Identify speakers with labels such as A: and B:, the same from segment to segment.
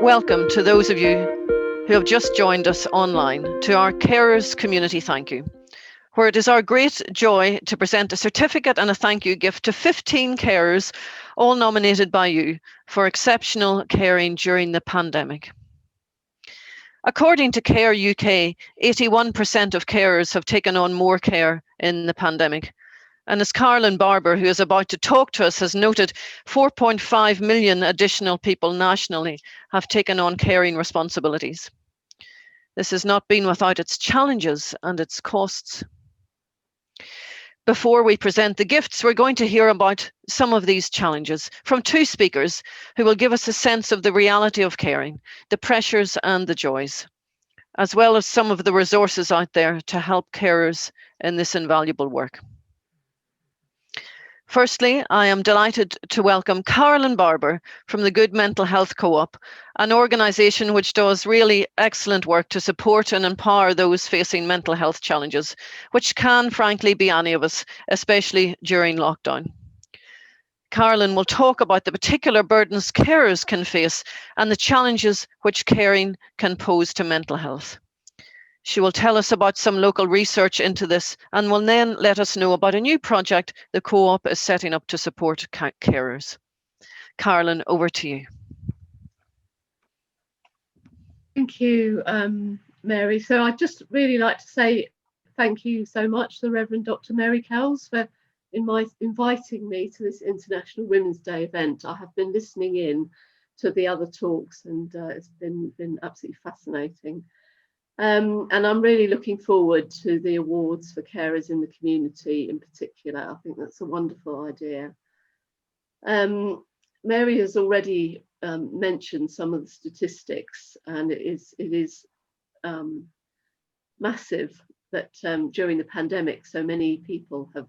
A: welcome to those of you who have just joined us online to our Carers Community Thank You, where it is our great joy to present a certificate and a thank you gift to 15 carers, all nominated by you for exceptional caring during the pandemic. According to Care UK, 81% of carers have taken on more care in the pandemic. And as Carolyn Barber, who is about to talk to us, has noted, 4.5 million additional people nationally have taken on caring responsibilities. This has not been without its challenges and its costs. Before we present the gifts, we're going to hear about some of these challenges from two speakers who will give us a sense of the reality of caring, the pressures and the joys, as well as some of the resources out there to help carers in this invaluable work. Firstly, I am delighted to welcome Carolyn Barber from the Good Mental Health Co-op, an organisation which does really excellent work to support and empower those facing mental health challenges, which can frankly be any of us, especially during lockdown. Carolyn will talk about the particular burdens carers can face and the challenges which caring can pose to mental health. She will tell us about some local research into this and will then let us know about a new project the Co-op is setting up to support carers. Carolyn, over to you.
B: Thank you, Mary. So I'd just really like to say thank you so much to the Reverend Dr. Mary Kells for inviting me to this International Women's Day event. I have been listening in to the other talks and it's been absolutely fascinating. And I'm really looking forward to the awards for carers in the community in particular. I think that's a wonderful idea. Mary has already mentioned some of the statistics, and it is massive that during the pandemic so many people have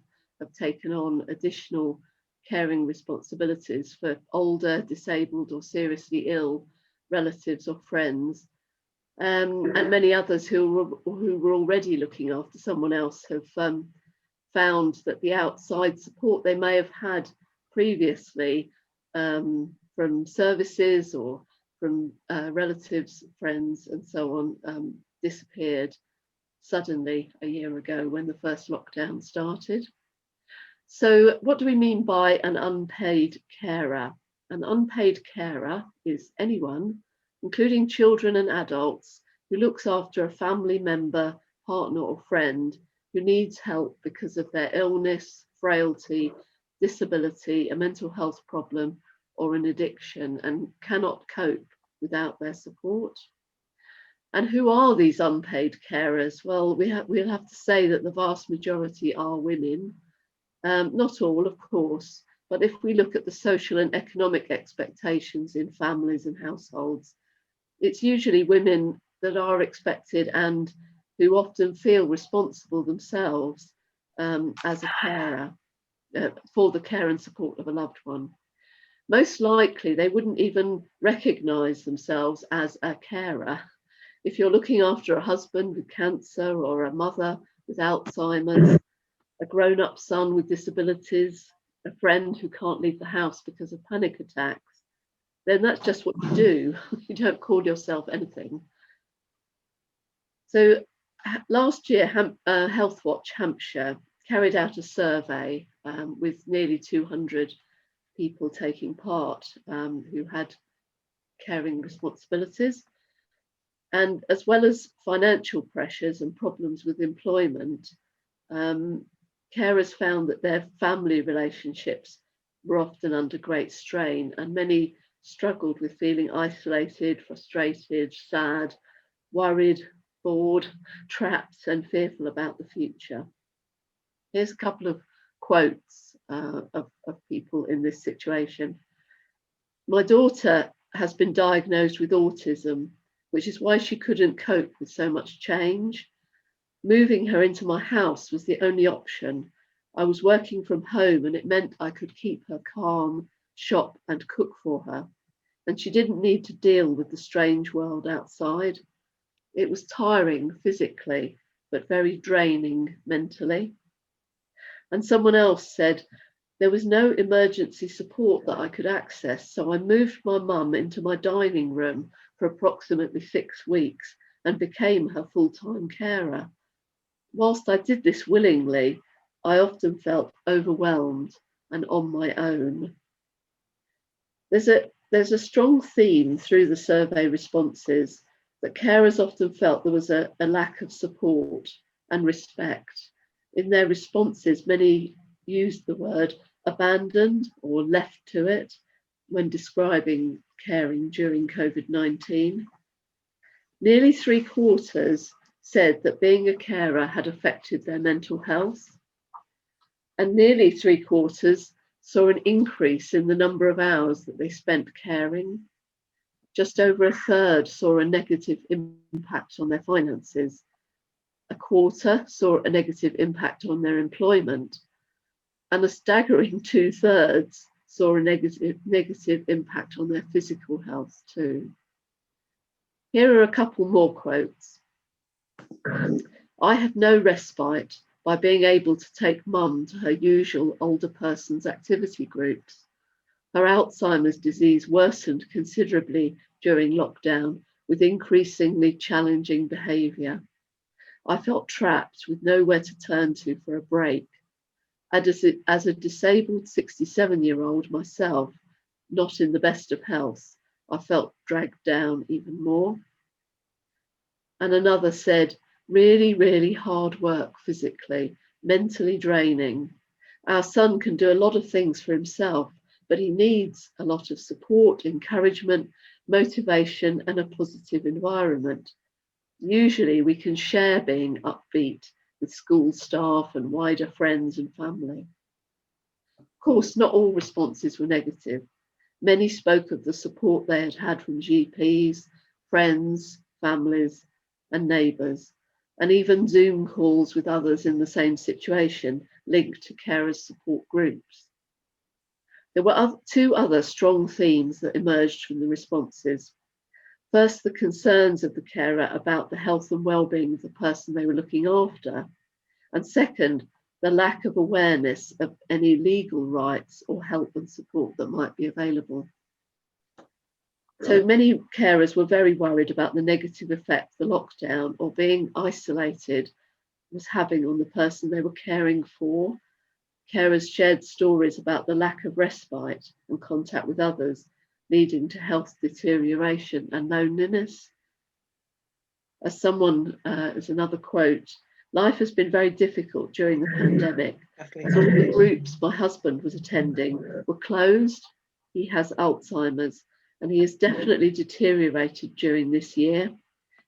B: taken on additional caring responsibilities for older, disabled or seriously ill relatives or friends. And many others who were already looking after someone else have found that the outside support they may have had previously from services or from relatives, friends and so on disappeared suddenly a year ago when the first lockdown started. So what do we mean by an unpaid carer? An unpaid carer is anyone, including children and adults, who looks after a family member, partner or friend who needs help because of their illness, frailty, disability, a mental health problem or an addiction and cannot cope without their support. And who are these unpaid carers? Well, we'll have to say that the vast majority are women. Not all, of course, but if we look at the social and economic expectations in families and households, it's usually women that are expected and who often feel responsible themselves as a carer for the care and support of a loved one. Most likely, they wouldn't even recognise themselves as a carer. If you're looking after a husband with cancer or a mother with Alzheimer's, a grown-up son with disabilities, a friend who can't leave the house because of panic attacks, then that's just what you do. You don't call yourself anything. So last year, Healthwatch Hampshire carried out a survey with nearly 200 people taking part who had caring responsibilities. And as well as financial pressures and problems with employment, carers found that their family relationships were often under great strain, and many struggled with feeling isolated, frustrated, sad, worried, bored, trapped and fearful about the future. Here's a couple of quotes of people in this situation. My daughter has been diagnosed with autism, which is why she couldn't cope with so much change. Moving her into my house was the only option. I was working from home and it meant I could keep her calm, shop and cook for her. And she didn't need to deal with the strange world outside. It was tiring physically, but very draining mentally. And someone else said, there was no emergency support that I could access, so I moved my mum into my dining room for approximately 6 weeks and became her full-time carer. Whilst I did this willingly, I often felt overwhelmed and on my own. There's a strong theme through the survey responses that carers often felt there was a lack of support and respect. In their responses, many used the word abandoned or left to it when describing caring during COVID-19. Nearly 3/4 said that being a carer had affected their mental health, and nearly 3/4 saw an increase in the number of hours that they spent caring. Just over a third saw a negative impact on their finances. A quarter saw a negative impact on their employment, and a staggering 2/3 saw a negative impact on their physical health too. Here are a couple more quotes. I had no respite by being able to take mum to her usual older person's activity groups. Her Alzheimer's disease worsened considerably during lockdown with increasingly challenging behaviour. I felt trapped with nowhere to turn to for a break. As a disabled 67-year-old myself, not in the best of health, I felt dragged down even more. And another said, really, really hard work physically, mentally draining. Our son can do a lot of things for himself, but he needs a lot of support, encouragement, motivation, and a positive environment. Usually we can share being upbeat with school staff and wider friends and family. Of course, not all responses were negative. Many spoke of the support they had had from GPs, friends, families, and neighbours, and even Zoom calls with others in the same situation linked to carers support groups. There were two other strong themes that emerged from the responses. First, the concerns of the carer about the health and well-being of the person they were looking after. And second, the lack of awareness of any legal rights or help and support that might be available. So many carers were very worried about the negative effect the lockdown or being isolated was having on the person they were caring for. Carers shared stories about the lack of respite and contact with others, leading to health deterioration and loneliness. As another quote, life has been very difficult during the pandemic, as all the groups my husband was attending were closed. He has Alzheimer's, and he has definitely deteriorated during this year,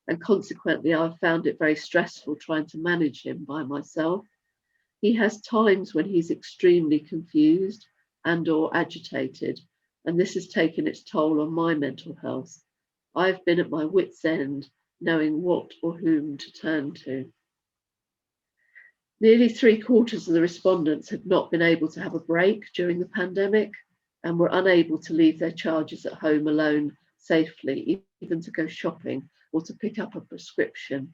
B: and consequently I've found it very stressful trying to manage him by myself. He has times when he's extremely confused and or agitated, and this has taken its toll on my mental health. I've been at my wit's end, knowing what or whom to turn to. Nearly 3/4 of the respondents had not been able to have a break during the pandemic and were unable to leave their charges at home alone safely, even to go shopping or to pick up a prescription.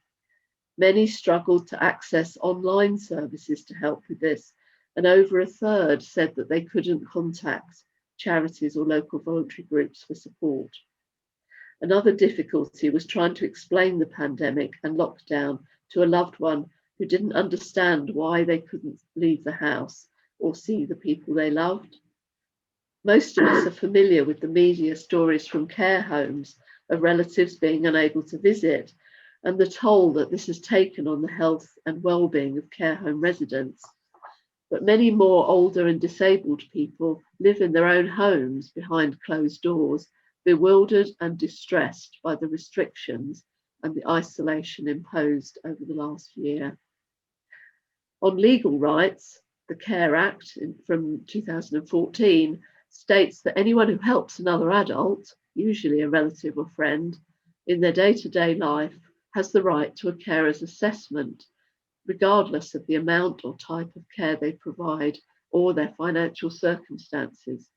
B: Many struggled to access online services to help with this, and over a third said that they couldn't contact charities or local voluntary groups for support. Another difficulty was trying to explain the pandemic and lockdown to a loved one who didn't understand why they couldn't leave the house or see the people they loved. Most of us are familiar with the media stories from care homes of relatives being unable to visit and the toll that this has taken on the health and well-being of care home residents. But many more older and disabled people live in their own homes behind closed doors, bewildered and distressed by the restrictions and the isolation imposed over the last year. On legal rights, the Care Act from 2014 states that anyone who helps another adult, usually a relative or friend, in their day-to-day life has the right to a carer's assessment, regardless of the amount or type of care they provide or their financial circumstances.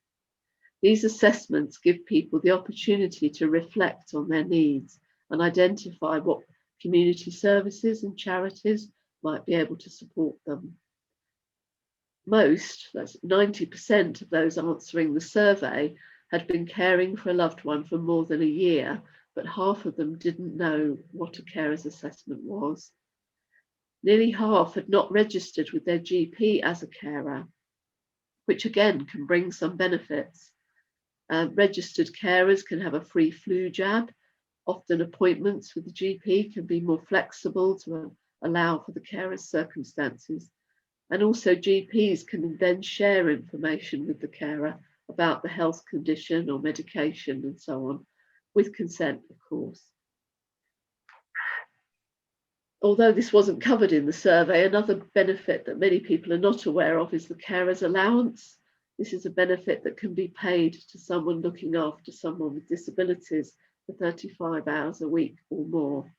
B: These assessments give people the opportunity to reflect on their needs and identify what community services and charities might be able to support them. Most, that's 90% of those answering the survey, had been caring for a loved one for more than a year but half of them didn't know what a carer's assessment was. Nearly half had not registered with their GP as a carer, which again can bring some benefits. Registered carers can have a free flu jab. Often appointments with the GP can be more flexible to allow for the carer's circumstances. And also GPs can then share information with the carer about the health condition or medication and so on, with consent, of course. Although this wasn't covered in the survey, another benefit that many people are not aware of is the carer's allowance. This is a benefit that can be paid to someone looking after someone with disabilities for 35 hours a week or more.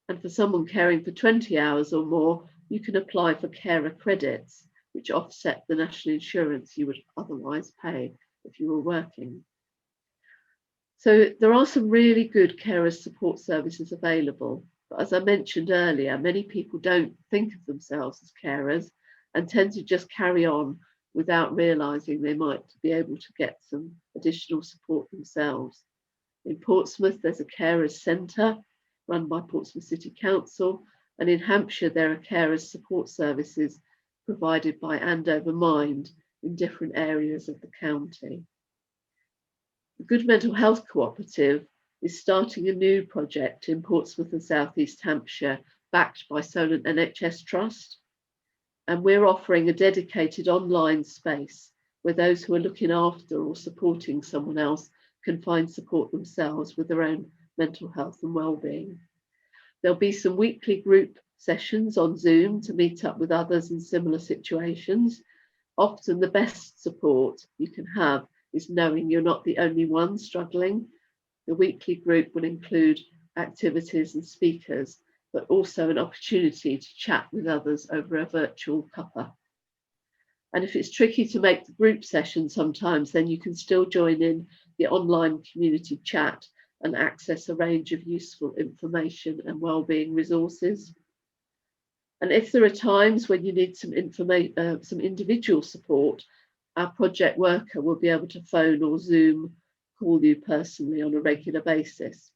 B: And for someone caring for 20 hours or more, you can apply for carer credits, which offset the national insurance you would otherwise pay if you were working. So there are some really good carer support services available. But as I mentioned earlier, many people don't think of themselves as carers and tend to just carry on without realising they might be able to get some additional support themselves. In Portsmouth, there's a carers centre run by Portsmouth City Council, and in Hampshire, there are carers support services provided by Andover Mind in different areas of the county. The Good Mental Health Cooperative is starting a new project in Portsmouth and South East Hampshire, backed by Solent NHS Trust. And we're offering a dedicated online space where those who are looking after or supporting someone else can find support themselves with their own mental health and well-being. There'll be some weekly group sessions on Zoom to meet up with others in similar situations. Often the best support you can have is knowing you're not the only one struggling. The weekly group will include activities and speakers, but also an opportunity to chat with others over a virtual cuppa. And if it's tricky to make the group session sometimes, then you can still join in the online community chat and access a range of useful information and wellbeing resources. And if there are times when you need some individual support, our project worker will be able to phone or Zoom call you personally on a regular basis.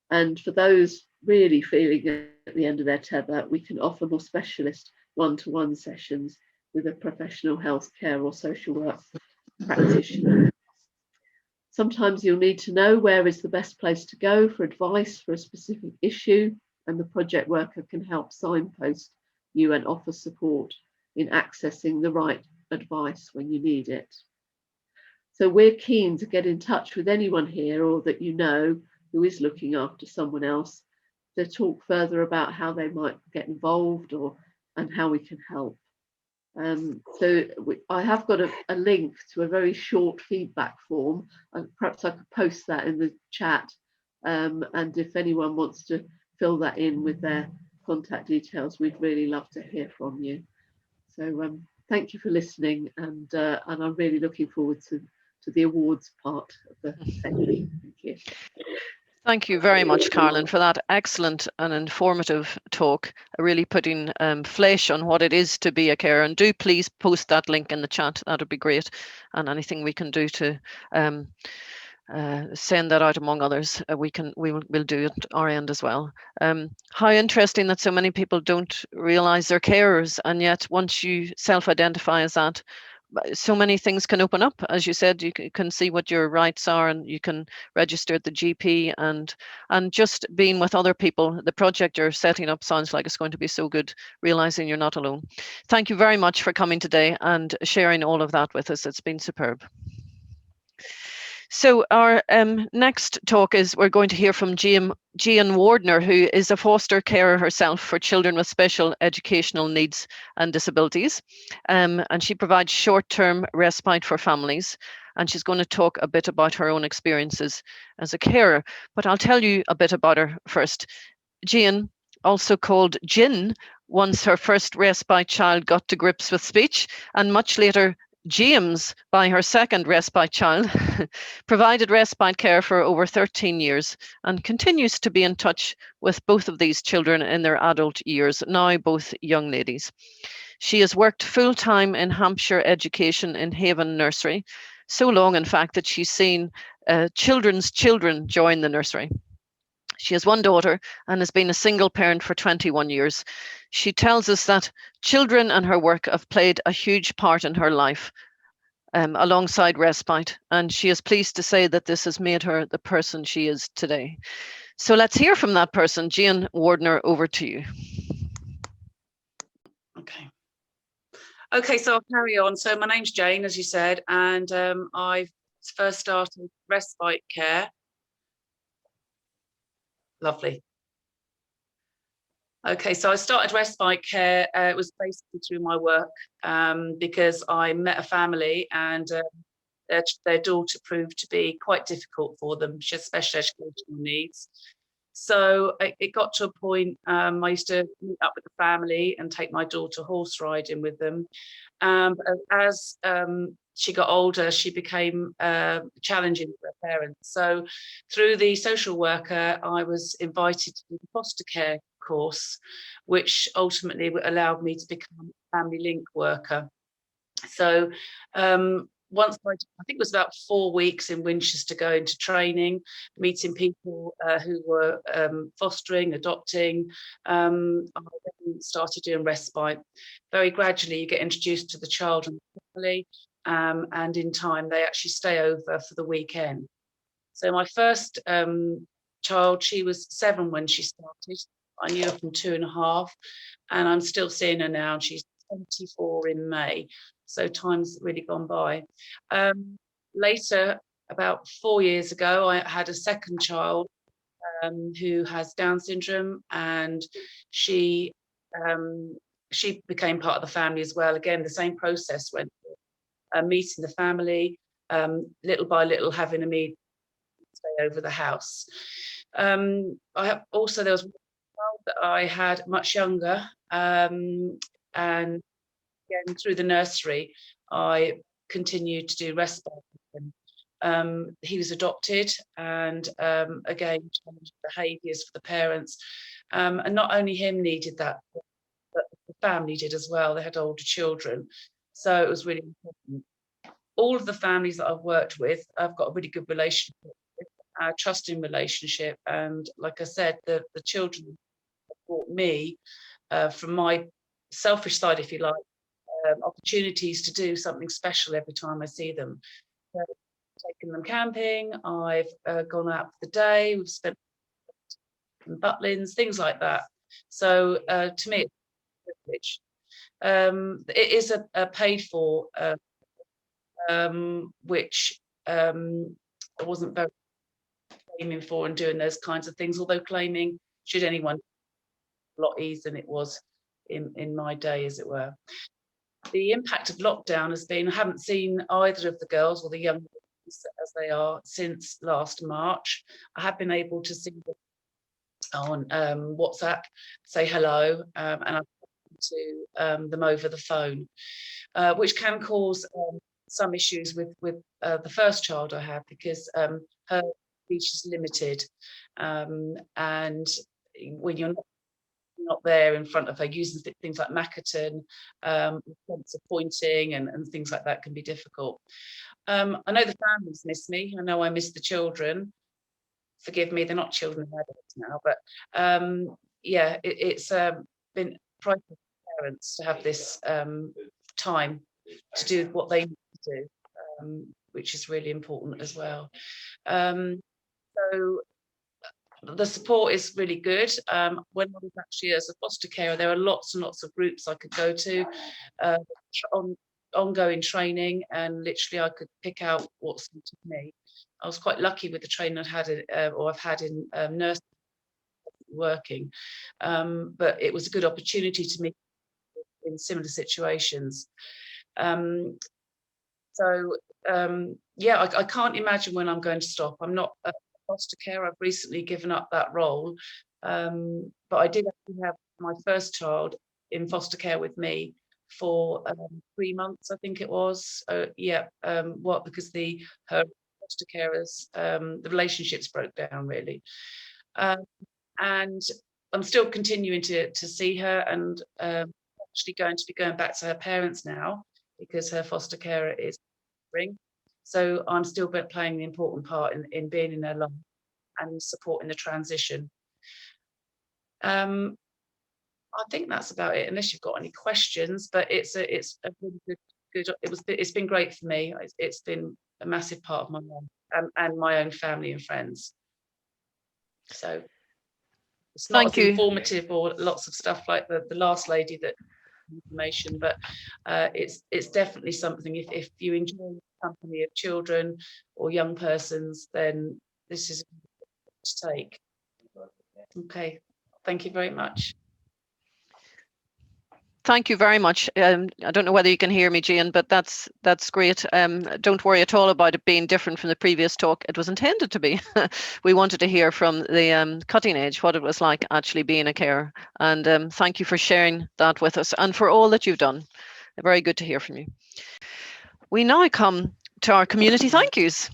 B: And for those really feeling at the end of their tether, we can offer more specialist one-to-one sessions with a professional healthcare or social work practitioner. Sometimes you'll need to know where is the best place to go for advice for a specific issue, and the project worker can help signpost you and offer support in accessing the right advice when you need it. So we're keen to get in touch with anyone here or that you know who is looking after someone else to talk further about how they might get involved and how we can help. I have got a link to a very short feedback form, and perhaps I could post that in the chat. And if anyone wants to fill that in with their contact details, we'd really love to hear from you. So thank you for listening, and I'm really looking forward to the awards part of the ceremony. Thank you.
A: Thank you very much, Carolyn, for that excellent and informative talk, really putting flesh on what it is to be a carer. And do please post that link in the chat. That would be great. And anything we can do to send that out among others, we'll do at our end as well. How interesting that so many people don't realise they're carers, and yet once you self-identify as that, so many things can open up. As you said, you can see what your rights are, and you can register at the GP, and just being with other people. The project you're setting up sounds like it's going to be so good, realizing you're not alone. Thank you very much for coming today and sharing all of that with us. It's been superb. So our next talk is we're going to hear from Jean Wardner, who is a foster carer herself for children with special educational needs and disabilities. And she provides short-term respite for families. And she's going to talk a bit about her own experiences as a carer. But I'll tell you a bit about her first. Jean, also called Jin, once her first respite child got to grips with speech, and much later James, by her second respite child, provided respite care for over 13 years and continues to be in touch with both of these children in their adult years, now both young ladies. She has worked full-time in Hampshire education in Haven Nursery, so long in fact that she's seen children's children join the nursery. She has one daughter and has been a single parent for 21 years. She tells us that children and her work have played a huge part in her life, alongside respite, and she is pleased to say that this has made her the person she is today. So let's hear from that person. Jane Wardner, over to you.
C: Okay, so I'll carry on. So my name's Jane, as you said, and I first started respite care. Lovely. Okay, so I started respite care. It was basically through my work, because I met a family and their daughter proved to be quite difficult for them. She has special educational needs. So it got to a point, I used to meet up with the family and take my daughter horse riding with them. As she got older, she became challenging for her parents. So through the social worker, I was invited to do the foster care course, which ultimately allowed me to become a family link worker. So once I think it was about 4 weeks in Winchester going to training, meeting people who were fostering, adopting, I then started doing respite. Very gradually you get introduced to the child and the family, and in time they actually stay over for the weekend. So my first child, she was 7 when she started. I knew her from 2.5, and I'm still seeing her now. She's 24 in May, so time's really gone by. Later, about 4 years ago, I had a second child who has Down syndrome, and she became part of the family as well. Again, the same process went through, meeting the family, little by little having a meet stay over the house. There was one child that I had much younger, and again through the nursery I continued to do respite with him. He was adopted, and again challenging behaviours for the parents, and not only him needed that, but the family did as well. They had older children, so it was really important. All of the families that I've worked with, I've got a really good relationship with, a trusting relationship, and like I said, the children brought me, from my selfish side, if you like, opportunities to do something special every time I see them. So I've taken them camping, I've gone out for the day, we've spent in Butlins, things like that. So to me, it's a privilege. It is a paid for, which I wasn't very claiming for and doing those kinds of things, although claiming, should anyone, a lot easier than it was in my day, as it were. The impact of lockdown has been, I haven't seen either of the girls or the young ones as they are since last March. I have been able to see them on WhatsApp, say hello, and I've spoken to them over the phone, which can cause some issues with the first child I had, because her speech is limited, and when you're not there in front of her, using things like Makaton, sense of pointing and things like that can be difficult. I know the families miss me. I know I miss the children. Forgive me, they're not children, they're adults now, but yeah, it's been priceless for parents to have this time to do what they need to do, which is really important as well. So the support is really good. When I was actually as a foster carer, there are lots and lots of groups I could go to, on ongoing training, and literally I could pick out what suited me. I was quite lucky with the training I've had in nursing working, but it was a good opportunity to meet in similar situations. Yeah, I can't imagine when I'm going to stop. I'm not a foster care. I've recently given up that role, but I did actually have my first child in foster care with me for 3 months, I think it was. Yeah, because her foster carers, the relationships broke down really, and I'm still continuing to see her, and actually going to be going back to her parents now because her foster carer is suffering. So I'm still playing the important part in being in her life and supporting the transition. I think that's about it, unless you've got any questions. But it's a really good. It's been great for me. It's been a massive part of my life and my own family and friends. So it's not as informative or lots of stuff like the last lady that information, but it's definitely something. If you enjoy the company of children or young persons, then this is a to take. Okay, thank you very much.
A: Thank you very much. I don't know whether you can hear me, Jean, but that's great. Don't worry at all about it being different from the previous talk. It was intended to be. We wanted to hear from the cutting edge what it was like actually being a carer. And thank you for sharing that with us and for all that you've done. Very good to hear from you. We now come to our community thank yous.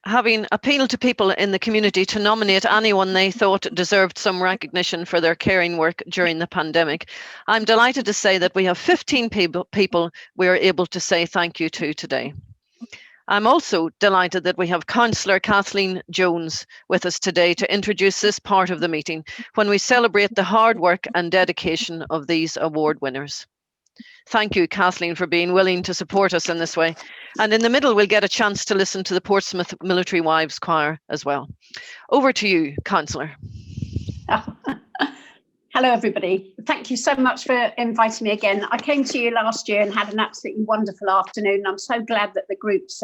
A: Having appealed to people in the community to nominate anyone they thought deserved some recognition for their caring work during the pandemic, I'm delighted to say that we have 15 people we are able to say thank you to today. I'm also delighted that we have Councillor Kathleen Jones with us today to introduce this part of the meeting when we celebrate the hard work and dedication of these award winners. Thank you, Kathleen, for being willing to support us in this way. And in the middle, we'll get a chance to listen to the Portsmouth Military Wives Choir as well. Over to you, Councillor.
D: Hello, everybody. Thank you so much for inviting me again. I came to you last year and had an absolutely wonderful afternoon. I'm so glad that the group's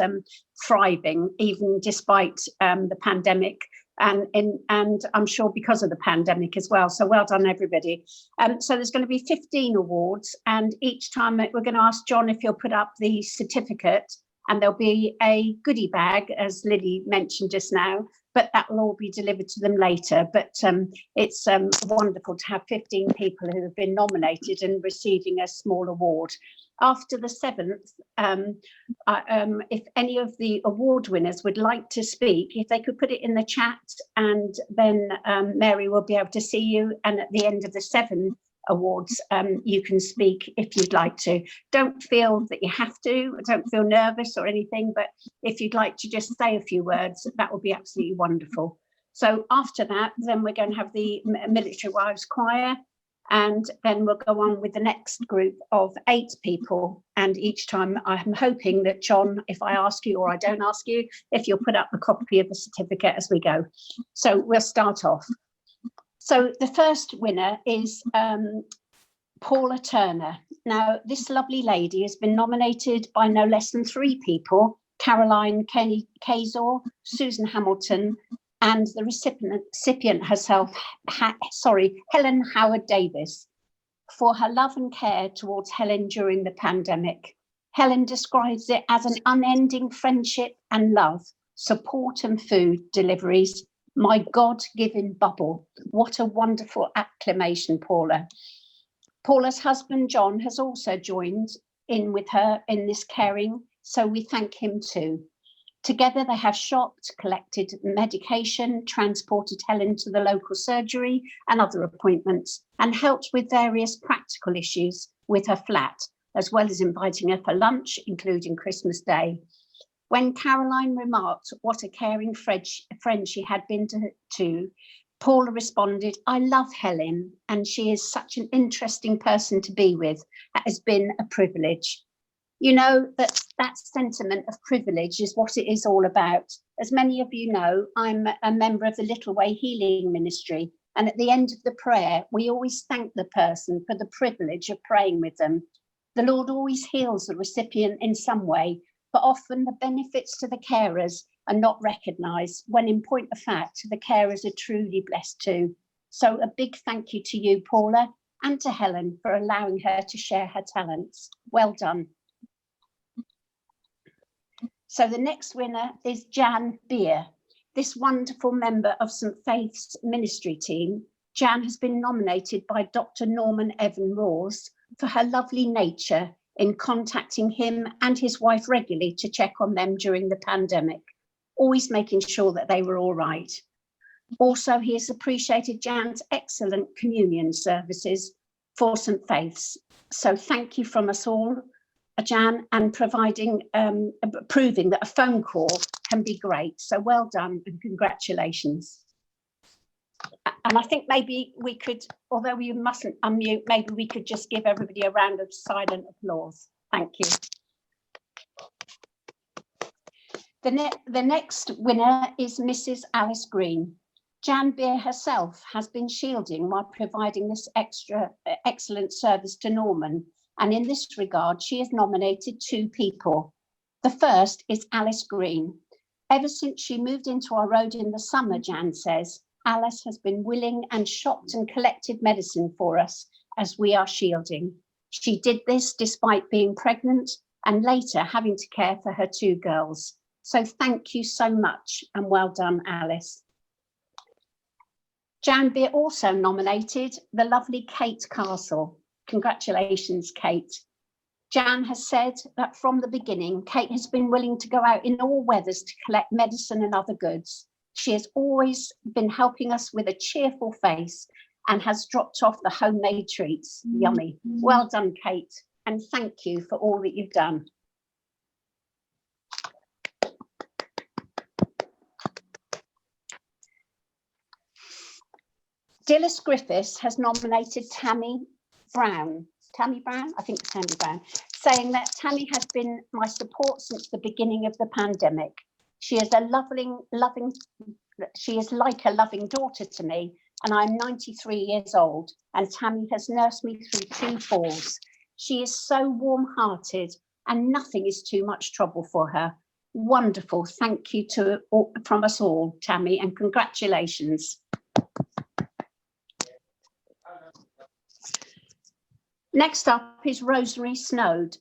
D: thriving, even despite the pandemic. And I'm sure because of the pandemic as well. So well done, everybody. So there's going to be 15 awards, and each time we're going to ask John if he'll put up the certificate, and there'll be a goodie bag, as Lily mentioned just now, but that will all be delivered to them later. But it's wonderful to have 15 people who have been nominated and receiving a small award. After the 7th, if any of the award winners would like to speak, if they could put it in the chat, and then Mary will be able to see you. And at the end of the 7 awards, you can speak if you'd like to. Don't feel that you have to, don't feel nervous or anything, but if you'd like to just say a few words, that would be absolutely wonderful. So after that, then we're going to have the Military Wives Choir, and then we'll go on with the next group of 8 people. And each time I'm hoping that, John, if I ask you or I don't ask you, if you'll put up a copy of the certificate as we go. So we'll start off. So the first winner is Paula Turner. Now, this lovely lady has been nominated by no less than 3 people: Caroline Kazor, Susan Hamilton, and the recipient herself, Helen Howard Davis, for her love and care towards Helen during the pandemic. Helen describes it as an unending friendship and love, support and food deliveries. My God-given bubble. What a wonderful acclamation, Paula. Paula's husband, John, has also joined in with her in this caring, so we thank him too. Together they have shopped, collected medication, transported Helen to the local surgery and other appointments, and helped with various practical issues with her flat, as well as inviting her for lunch, including Christmas Day. When Caroline remarked what a caring friend she had been to, Paula responded, I love Helen, and she is such an interesting person to be with. It has been a privilege. You know, that sentiment of privilege is what it is all about. As many of you know, I'm a member of the Little Way Healing Ministry, and at the end of the prayer, we always thank the person for the privilege of praying with them. The Lord always heals the recipient in some way, but often the benefits to the carers are not recognised, when in point of fact, the carers are truly blessed too. So a big thank you to you, Paula, and to Helen for allowing her to share her talents. Well done. So the next winner is Jan Beer. This wonderful member of St Faith's ministry team, Jan has been nominated by Dr. Norman Evan Rawls for her lovely nature in contacting him and his wife regularly to check on them during the pandemic, always making sure that they were all right. Also, he has appreciated Jan's excellent communion services for St Faith's. So thank you from us all Jan, and proving that a phone call can be great. So well done and congratulations. And I think maybe we could, although we mustn't unmute, maybe we could just give everybody a round of silent applause. Thank you. The next winner is Mrs. Alice Green. Jan Beer herself has been shielding while providing this excellent service to Norman. And in this regard, she has nominated 2 people. The first is Alice Green. Ever since she moved into our road in the summer, Jan says, Alice has been willing and shopped and collected medicine for us as we are shielding. She did this despite being pregnant and later having to care for her 2 girls. So thank you so much and well done, Alice. Jan Beer also nominated the lovely Kate Castle. Congratulations, Kate. Jan has said that from the beginning, Kate has been willing to go out in all weathers to collect medicine and other goods. She has always been helping us with a cheerful face and has dropped off the homemade treats. Yummy. Well done, Kate, and thank you for all that you've done. Dilys Griffiths has nominated Tammy Brown, I think it's Tammy Brown, saying that Tammy has been my support since the beginning of the pandemic. She is she is like a loving daughter to me, and I'm 93 years old, and Tammy has nursed me through 2 falls. She is so warm-hearted, and nothing is too much trouble for her. Wonderful. Thank you from us all, Tammy, and congratulations. Next up is Rosemary Snowd,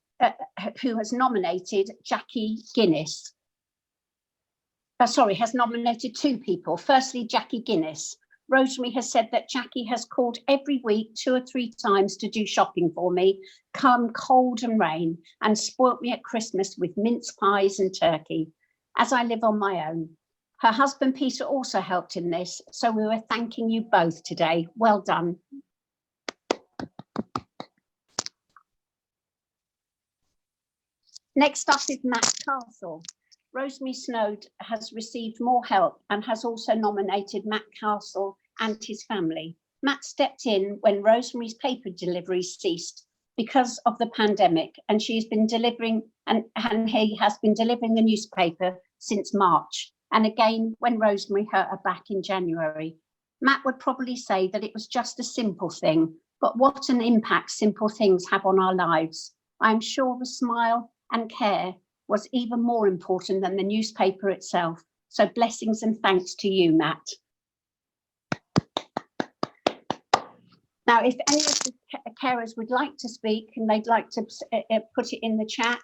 D: who has nominated Jackie Guinness. Has nominated 2 people. Firstly, Jackie Guinness. Rosemary has said that Jackie has called every week 2 or 3 times to do shopping for me, come cold and rain, and spoilt me at Christmas with mince pies and turkey, as I live on my own. Her husband Peter also helped in this, so we were thanking you both today. Well done. Next up is Matt Castle. Rosemary Snowd has received more help and has also nominated Matt Castle and his family. Matt stepped in when Rosemary's paper deliveries ceased because of the pandemic, and she's been delivering, and he has been delivering the newspaper since March, and again when Rosemary hurt her back in January. Matt would probably say that it was just a simple thing, but what an impact simple things have on our lives. I'm sure the smile and care was even more important than the newspaper itself. So blessings and thanks to you, Matt. Now, if any of the carers would like to speak and they'd like to put it in the chat,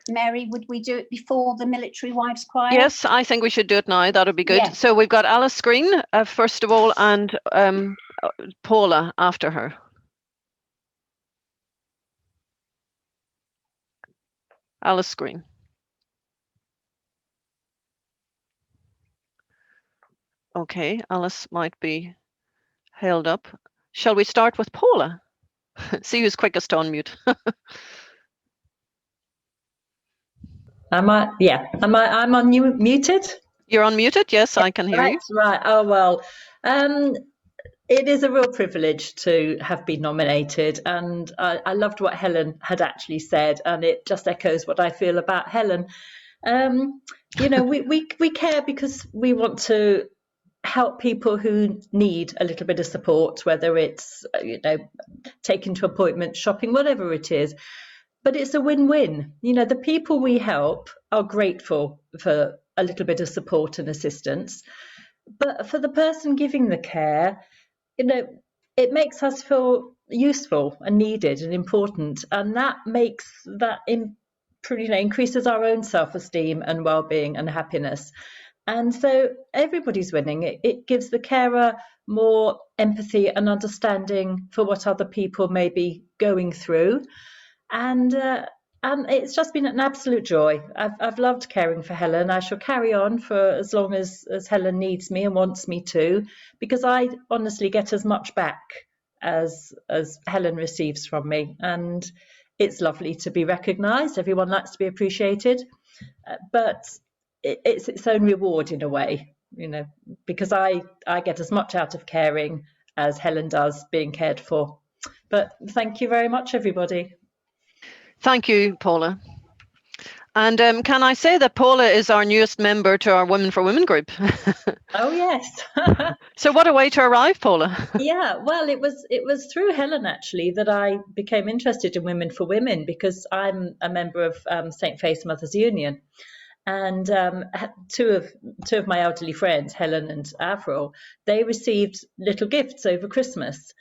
D: Mary, would we do it before the Military Wives Choir?
A: Yes, I think we should do it now. That would be good. Yeah. So we've got Alice Green, first of all, and Paula after her. Alice Green. Okay, Alice might be held up. Shall we start with Paula? See who's quickest to unmute.
E: I'm unmuted?
A: You're unmuted, yes, I can hear you.
E: Right, oh well. It is a real privilege to have been nominated, and I loved what Helen had actually said, and it just echoes what I feel about Helen. You know, we care because we want to help people who need a little bit of support, whether it's, you know, taking to appointments, shopping, whatever it is. But it's a win-win. You know, the people we help are grateful for a little bit of support and assistance. But for the person giving the care, you know, it makes us feel useful and needed and important, and that makes that increases our own self-esteem and well-being and happiness. And so everybody's winning. It gives the carer more empathy and understanding for what other people may be going through, and it's just been an absolute joy. I've loved caring for Helen. I shall carry on for as long as Helen needs me and wants me to, because I honestly get as much back as Helen receives from me. And it's lovely to be recognised. Everyone likes to be appreciated, but it's its own reward in a way, because I get as much out of caring as Helen does being cared for. But thank you very much, everybody.
A: Thank you, Paula. And can I say that Paula is our newest member to our Women for Women group?
E: Oh, yes.
A: So what a way to arrive, Paula.
E: Yeah, well, it was through Helen, actually, that I became interested in Women for Women, because I'm a member of St. Faith's Mothers Union. And two of my elderly friends, Helen and Avril, they received little gifts over Christmas.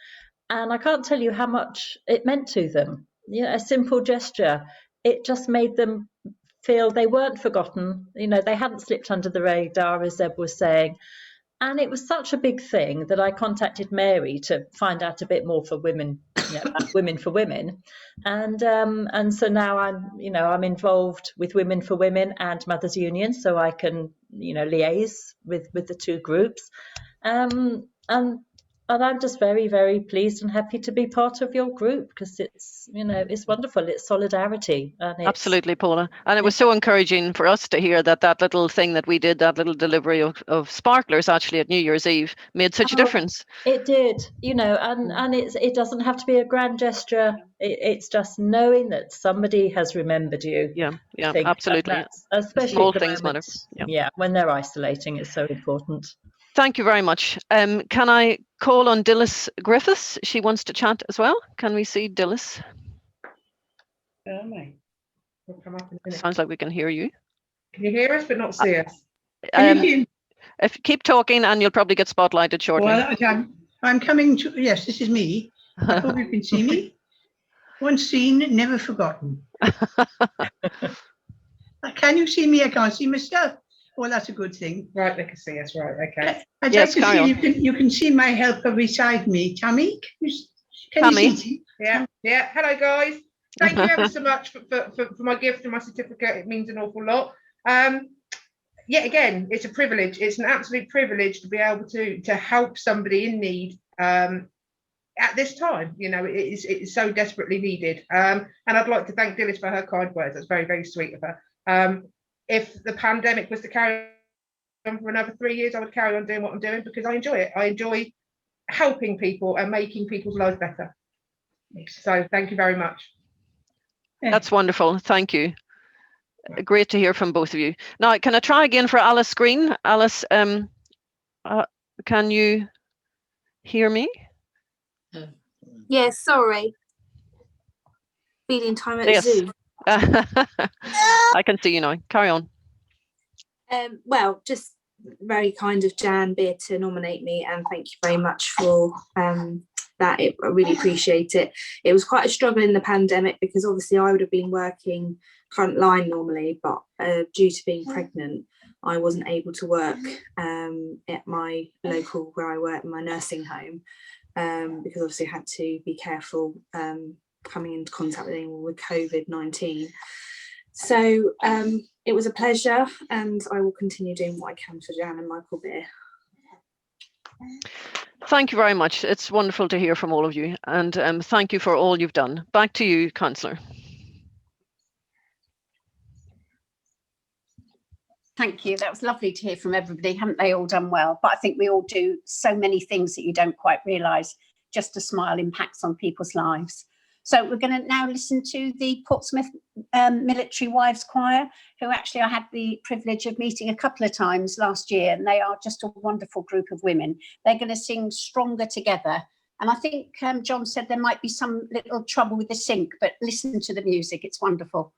E: And I can't tell you how much it meant to them. A simple gesture. It just made them feel they weren't forgotten. They hadn't slipped under the radar, as Zeb was saying. And it was such a big thing that I contacted Mary to find out a bit more for women, Women for Women, and so now I'm involved with Women for Women and Mothers Union, so I can liaise with the two groups, and I'm just very, very pleased and happy to be part of your group, because it's wonderful. It's solidarity. And it's,
A: absolutely, Paula. And it was so encouraging for us to hear that little thing that we did, that little delivery of sparklers actually at New Year's Eve, made such a difference.
E: It did, and it doesn't have to be a grand gesture. It's just knowing that somebody has remembered you.
A: Yeah, absolutely.
E: Especially
A: small things matter.
E: Yeah, when they're isolating, it's so important.
A: Thank you very much. Can I call on Dilys Griffiths? She wants to chat as well. Can we see Dilys?
F: We'll come up in a minute.
A: Sounds like we can hear you.
F: Can you hear us but not see us?
A: If keep talking, and you'll probably get spotlighted shortly.
G: Well, I'm coming to, yes, this is me. I hope you can see me. Once seen, never forgotten. Can you see me? I can't see myself. Well, that's a good thing.
F: Right, they can see us, right, okay.
G: I'd like to see, you can see my helper beside me. Tammy, can
A: Tammy.
G: you see?
F: Yeah. Hello, guys. Thank you ever so much for my gift and my certificate. It means an awful lot. Yet again, it's a privilege. It's an absolute privilege to be able to help somebody in need at this time. It is so desperately needed. And I'd like to thank Dilys for her kind words. That's very, very sweet of her. If the pandemic was to carry on for another 3 years, I would carry on doing what I'm doing, because I enjoy it. I enjoy helping people and making people's lives better. So thank you very much.
A: That's wonderful. Thank you. Great to hear from both of you. Now, can I try again for Alice Green? Alice, can you hear me?
H: Yeah, sorry. Feeding time at the zoo.
A: I can see you now. Carry on.
H: Well, just very kind of Jan Beer to nominate me, and thank you very much for that. I really appreciate it. It was quite a struggle in the pandemic, because obviously I would have been working front line normally, but due to being pregnant, I wasn't able to work at my local, where I work in my nursing home, because obviously I had to be careful coming into contact with anyone with COVID-19. So it was a pleasure, and I will continue doing what I can for Jan and Michael Beer.
A: Thank you very much. It's wonderful to hear from all of you, and thank you for all you've done. Back to you, Councillor.
D: Thank you. That was lovely to hear from everybody. Haven't they all done well? But I think we all do so many things that you don't quite realise. Just a smile impacts on people's lives. So we're going to now listen to the Portsmouth Military Wives Choir, who actually I had the privilege of meeting a couple of times last year, and they are just a wonderful group of women. They're going to sing Stronger Together. And I think John said there might be some little trouble with the sync, but listen to the music. It's wonderful.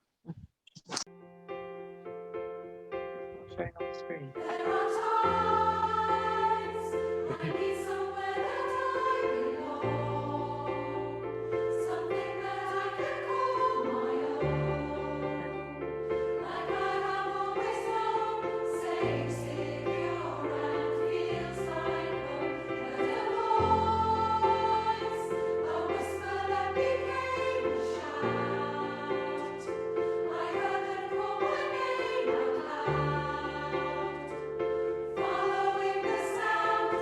F: Showing on the screen.
I: Following the sound,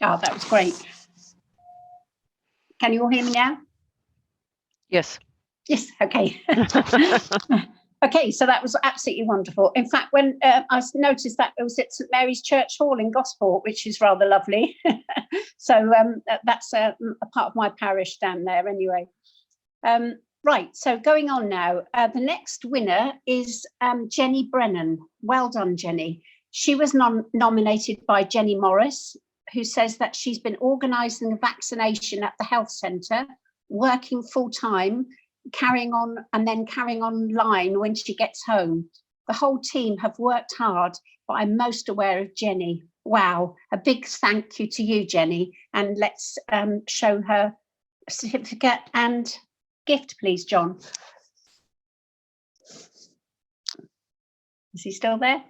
D: Oh, that was great. Can you all hear me now?
A: Yes.
D: Yes, okay. Okay, so that was absolutely wonderful. In fact, when I noticed that it was at St Mary's Church Hall in Gosport, which is rather lovely. So that's a part of my parish down there anyway. Right, so going on now, the next winner is Jenny Brennan. Well done, Jenny. She was nominated by Jenny Morris, who says that she's been organising the vaccination at the health centre, working full time, carrying on online when she gets home. The whole team have worked hard, but I'm most aware of Jenny. Wow, a big thank you to you, Jenny. And let's show her certificate and gift, please, John. Is he still there?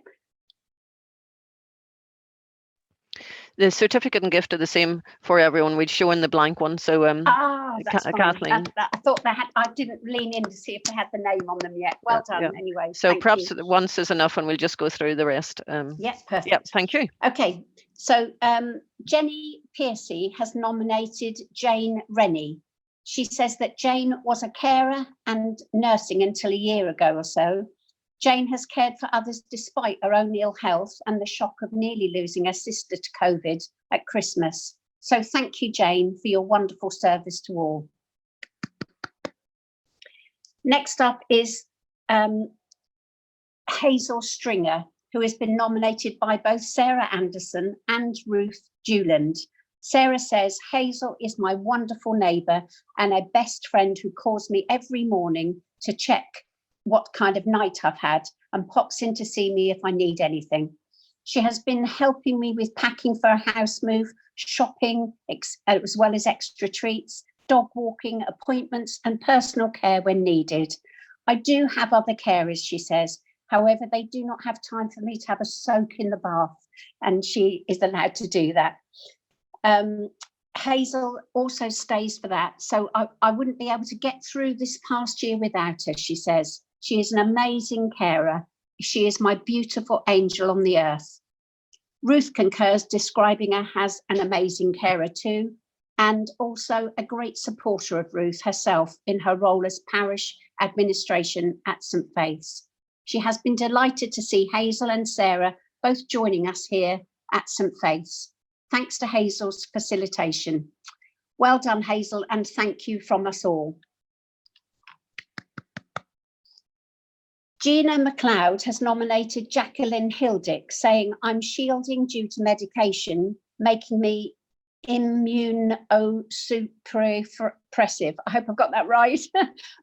A: The certificate and gift are the same for everyone. We'd show in the blank one. So
D: that's fine.
A: Kathleen.
D: I thought they had, I didn't lean in to see if they had the name on them yet. Well done, anyway.
A: So perhaps once is enough and we'll just go through the rest.
D: Yes, perfect.
A: Yeah, thank you.
D: Okay, so Jenny Piercy has nominated Jane Rennie. She says that Jane was a carer and nursing until a year ago or so. Jane has cared for others despite her own ill health and the shock of nearly losing her sister to COVID at Christmas. So thank you, Jane, for your wonderful service to all. Next up is Hazel Stringer, who has been nominated by both Sarah Anderson and Ruth Dewland. Sarah says, Hazel is my wonderful neighbour and a best friend who calls me every morning to check what kind of night I've had and pops in to see me if I need anything. She has been helping me with packing for a house move, shopping, as well as extra treats, dog walking, appointments and personal care when needed. I do have other carers, she says. However, they do not have time for me to have a soak in the bath, and she is allowed to do that. Hazel also stays for that. So I wouldn't be able to get through this past year without her, she says. She is an amazing carer. She is my beautiful angel on the earth. Ruth concurs, describing her as an amazing carer too, and also a great supporter of Ruth herself in her role as parish administration at St Faith's. She has been delighted to see Hazel and Sarah both joining us here at St Faith's. Thanks to Hazel's facilitation. Well done, Hazel, and thank you from us all. Gina McLeod has nominated Jacqueline Hildick, saying, I'm shielding due to medication, making me immunosuppressive. I hope I've got that right.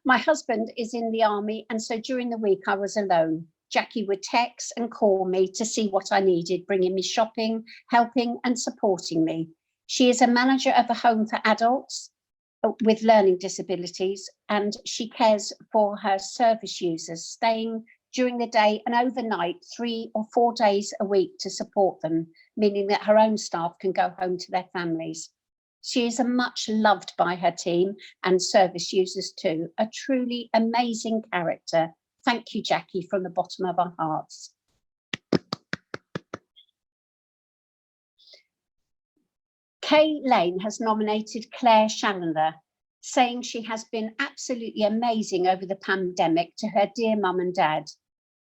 D: My husband is in the army, and so during the week I was alone. Jackie would text and call me to see what I needed, bringing me shopping, helping and supporting me. She is a manager of a home for adults with learning disabilities, and she cares for her service users, staying during the day and overnight 3 or 4 days a week to support them, meaning that her own staff can go home to their families. She is much loved by her team and service users too, a truly amazing character. Thank you, Jackie, from the bottom of our hearts. Kay Lane has nominated Claire Callender, saying she has been absolutely amazing over the pandemic to her dear mum and dad.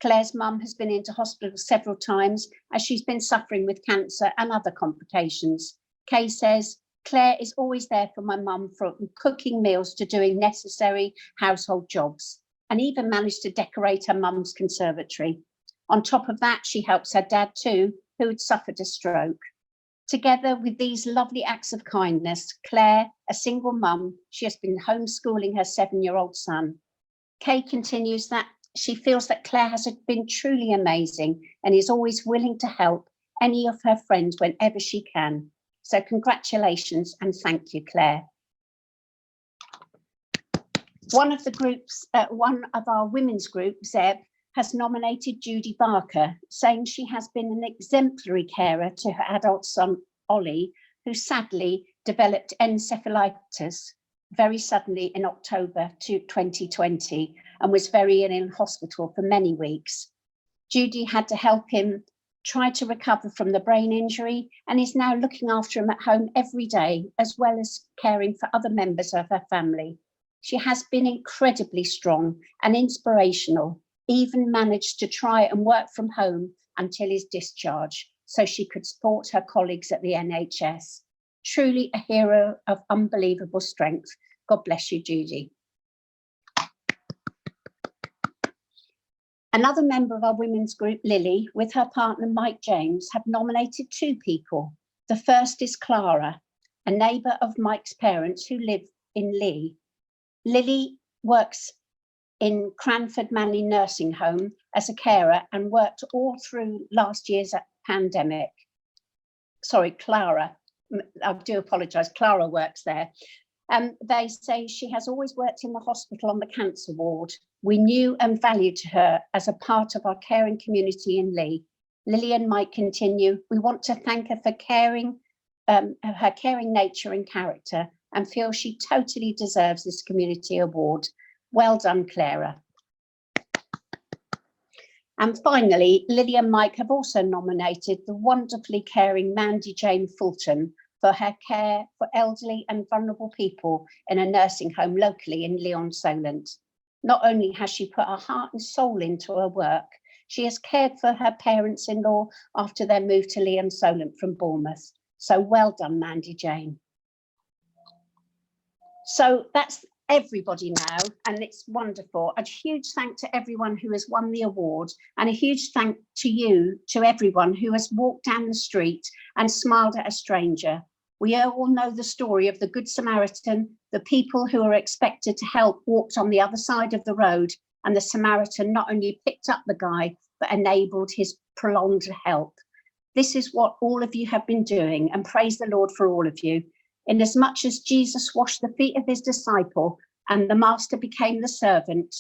D: Claire's mum has been into hospital several times as she's been suffering with cancer and other complications. Kay says, Claire is always there for my mum, from cooking meals to doing necessary household jobs, and even managed to decorate her mum's conservatory. On top of that, she helps her dad too, who had suffered a stroke. Together with these lovely acts of kindness, Claire, a single mum, she has been homeschooling her 7-year-old son. Kay continues that she feels that Claire has been truly amazing and is always willing to help any of her friends whenever she can. So congratulations and thank you, Claire. One of our women's group, Zeb, has nominated Judy Barker, saying she has been an exemplary carer to her adult son, Ollie, who sadly developed encephalitis. very suddenly in October 2020 and was very ill in hospital for many weeks. Judy had to help him try to recover from the brain injury and is now looking after him at home every day, as well as caring for other members of her family. She has been incredibly strong and inspirational, even managed to try and work from home until his discharge, so she could support her colleagues at the NHS. Truly a hero of unbelievable strength. God bless you, Judy. Another member of our women's group, Lily, with her partner Mike James, have nominated 2 people. The first is Cllr, a neighbour of Mike's parents who live in Lee. Lily works in Cranford Manley Nursing Home as a carer and worked all through last year's pandemic. Sorry, Cllr. I do apologise. Cllr works there. They say she has always worked in the hospital on the cancer ward. We knew and valued her as a part of our caring community in Lee. Lily and Mike continue. We want to thank her for her caring nature and character, and feel she totally deserves this community award. Well done, Cllr. And finally, Lily and Mike have also nominated the wonderfully caring Mandy Jane Fulton for her care for elderly and vulnerable people in a nursing home locally in Lee-on-Solent. Not only has she put her heart and soul into her work, she has cared for her parents-in-law after their move to Lee-on-Solent from Bournemouth. So well done, Mandy Jane. So that's everybody now, and it's wonderful. A huge thank to everyone who has won the award, and a huge thank to you, to everyone who has walked down the street and smiled at a stranger. We all know the story of the Good Samaritan. The people who are expected to help walked on the other side of the road, and the Samaritan not only picked up the guy, but enabled his prolonged help. This is what all of you have been doing, and praise the Lord for all of you. Inasmuch as Jesus washed the feet of his disciple and the master became the servant,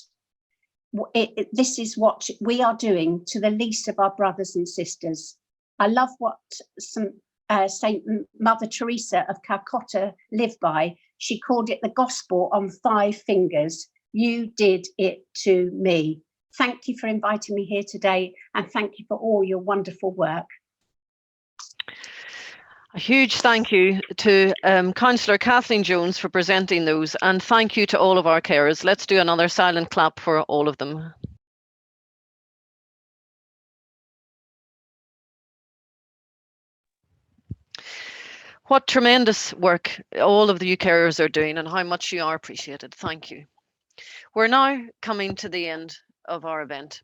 D: this is what we are doing to the least of our brothers and sisters. I love what Saint Mother Teresa of Calcutta lived by. She called it the gospel on 5 fingers. You did it to me. Thank you for inviting me here today, and thank you for all your wonderful work.
A: A huge thank you to Councillor Kathleen Jones for presenting those, and thank you to all of our carers. Let's do another silent clap for all of them. What tremendous work all of you carers are doing, and how much you are appreciated. Thank you. We're now coming to the end of our event.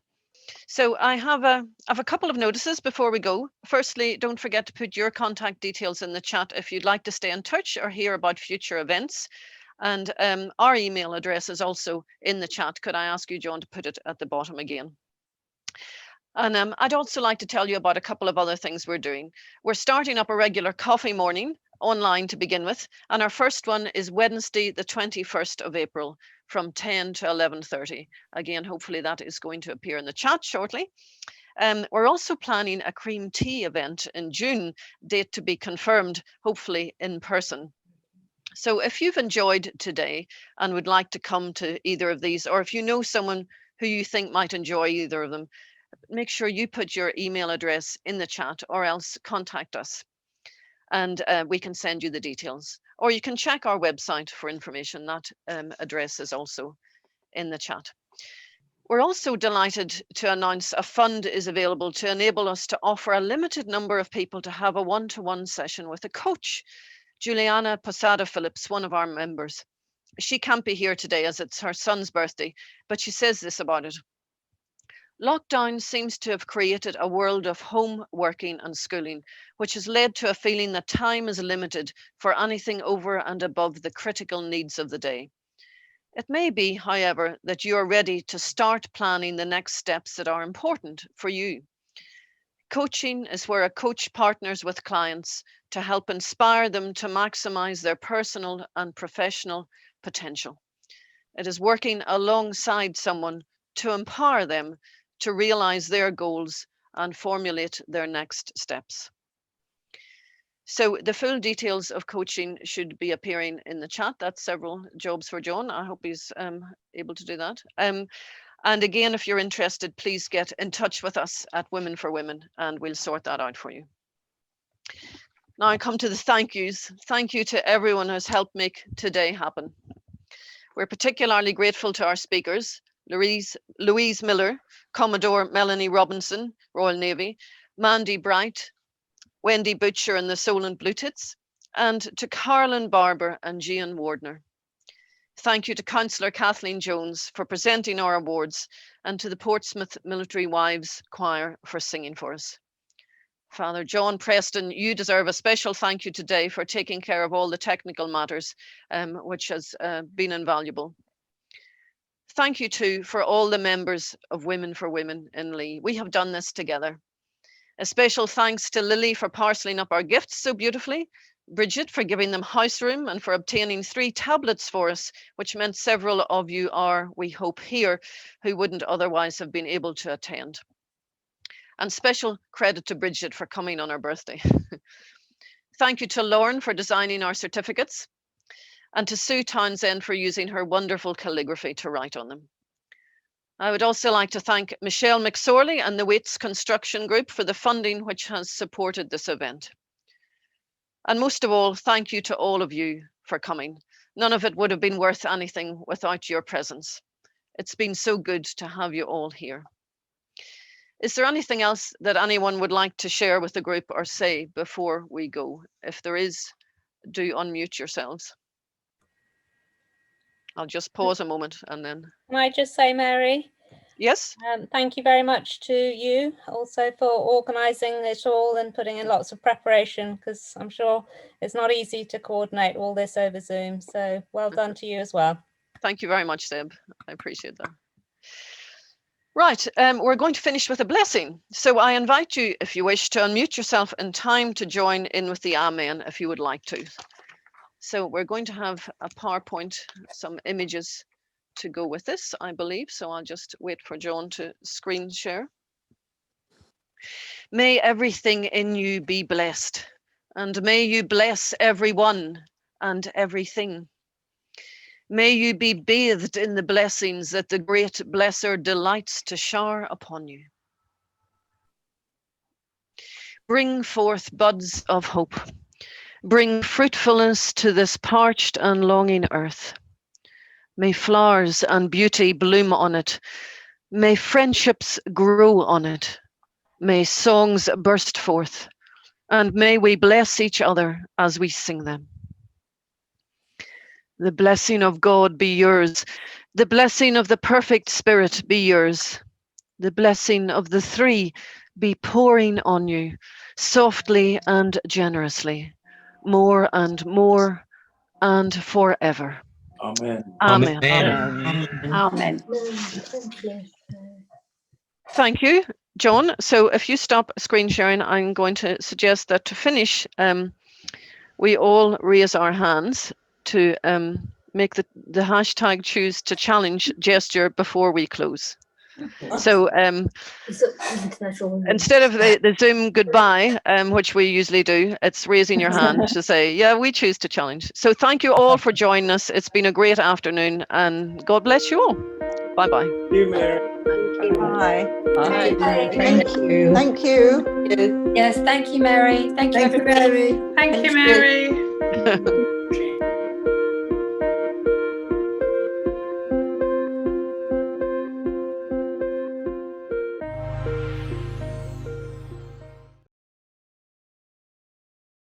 A: So I have a couple of notices before we go. Firstly, don't forget to put your contact details in the chat if you'd like to stay in touch or hear about future events. And our email address is also in the chat. Could I ask you, John, to put it at the bottom again? And I'd also like to tell you about a couple of other things we're doing. We're starting up a regular coffee morning online to begin with, and our first one is Wednesday, the 21st of April from 10 to 11:30. Again, hopefully that is going to appear in the chat shortly. We're also planning a cream tea event in June, date to be confirmed, hopefully in person. So if you've enjoyed today and would like to come to either of these, or if you know someone who you think might enjoy either of them, make sure you put your email address in the chat, or else contact us and we can send you the details. Or you can check our website for information. That address is also in the chat. We're also delighted to announce a fund is available to enable us to offer a limited number of people to have a one-to-one session with a coach. Juliana Posada Phillips, one of our members. She can't be here today as it's her son's birthday, but she says this about it. Lockdown seems to have created a world of home working and schooling, which has led to a feeling that time is limited for anything over and above the critical needs of the day. It may be, however, that you are ready to start planning the next steps that are important for you. Coaching is where a coach partners with clients to help inspire them to maximize their personal and professional potential. It is working alongside someone to empower them to realize their goals and formulate their next steps. So the full details of coaching should be appearing in the chat. That's several jobs for John. I hope he's able to do that. And again, if you're interested, please get in touch with us at Women for Women and we'll sort that out for you. Now I come to the thank yous. Thank you to everyone who has helped make today happen. We're particularly grateful to our speakers, Louise Miller, Commodore Melanie Robinson, Royal Navy, Mandy Bright, Wendy Butcher and the Solent Blue Tits, and to Carolyn Barber and Gian Wardner. Thank you to Councillor Kathleen Jones for presenting our awards and to the Portsmouth Military Wives Choir for singing for us. Father John Preston, you deserve a special thank you today for taking care of all the technical matters, which has been invaluable. Thank you too for all the members of Women for Women in Lee. We have done this together. A special thanks to Lily for parcelling up our gifts so beautifully, Bridget for giving them house room and for obtaining 3 tablets for us, which meant several of you are, we hope, here who wouldn't otherwise have been able to attend. And special credit to Bridget for coming on her birthday. Thank you to Lauren for designing our certificates and to Sue Townsend for using her wonderful calligraphy to write on them. I would also like to thank Michelle McSorley and the Waits Construction Group for the funding which has supported this event. And most of all, thank you to all of you for coming. None of it would have been worth anything without your presence. It's been so good to have you all here. Is there anything else that anyone would like to share with the group or say before we go? If there is, do unmute yourselves. I'll just pause a moment and then.
I: Can I just say, Mary?
A: Yes.
I: Thank you very much to you also for organising it all and putting in lots of preparation, because I'm sure it's not easy to coordinate all this over Zoom. So well done to you as well.
A: Thank you very much, Seb. I appreciate that. Right, we're going to finish with a blessing. So I invite you, if you wish, to unmute yourself in time to join in with the Amen if you would like to. So we're going to have a PowerPoint, some images to go with this, I believe. So I'll just wait for John to screen share. May everything in you be blessed, and may you bless everyone and everything. May you be bathed in the blessings that the great blesser delights to shower upon you. Bring forth buds of hope. Bring fruitfulness to this parched and longing earth. May flowers and beauty bloom on it. May friendships grow on it. May songs burst forth. And may we bless each other as we sing them. The blessing of God be yours. The blessing of the perfect Spirit be yours. The blessing of the three be pouring on you, softly and generously, more and more and forever.
J: Amen.
A: Amen.
D: Amen. Amen.
A: Thank you, John. So if you stop screen sharing, I'm going to suggest that to finish, we all raise our hands to make the hashtag choose to challenge gesture before we close. So instead of the Zoom goodbye, which we usually do, it's raising your hand to say, yeah, we choose to challenge. So thank you all for joining us. It's been a great afternoon and God bless you all. Bye-bye.
J: Thank you, Mary.
E: Bye.
A: Bye.
K: Thank you. Thank you.
H: Yes, thank you, Mary. Thank you,
K: Thank you, Mary.
F: Thank you, Mary.